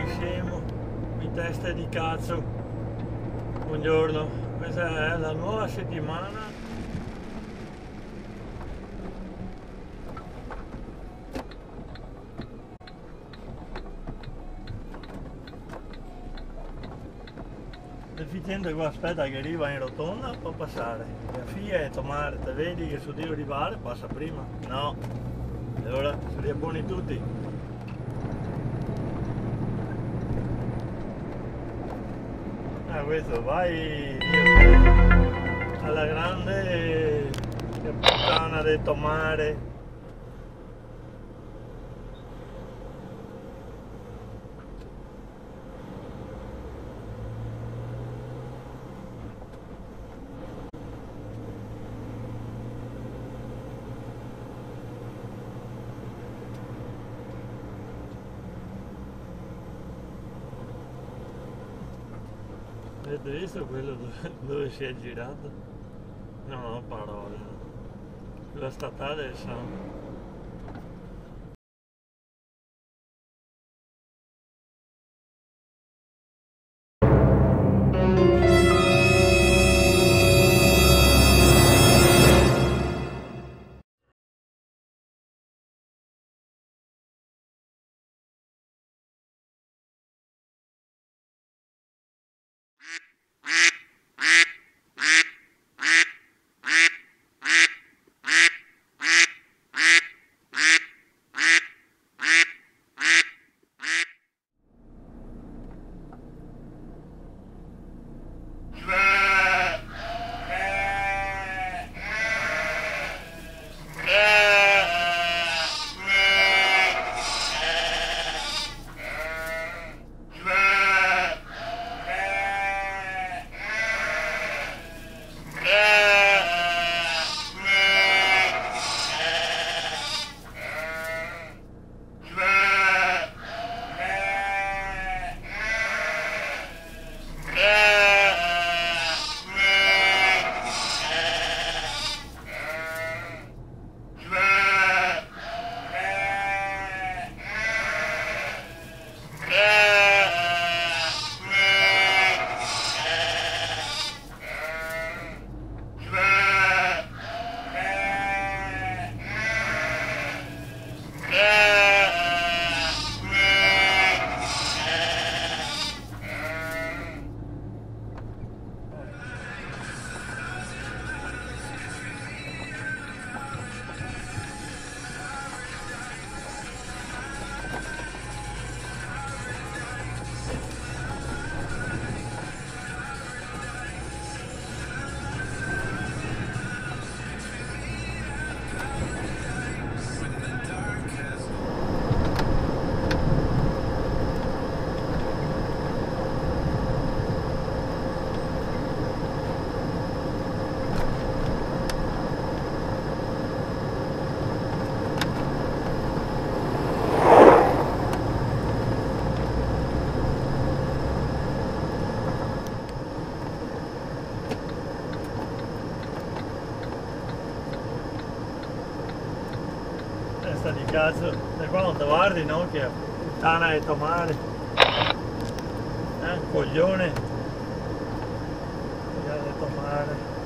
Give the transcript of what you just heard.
scemo, mi testa di cazzo. Buongiorno, questa è la nuova settimana. Deficiente qua aspetta che arriva in rotonda, può passare. La figlia è tomare, te vedi che su devo arrivare, passa prima. No. E ora si riabboni tutti. Ah, questo vai alla grande, che puttana del tomare. Avete visto quello dove si è girato? Non ho parole. La statale è San. Testa di cazzo, da qua non te guardi, no? Che puttana è tomare. Coglione. Tomare.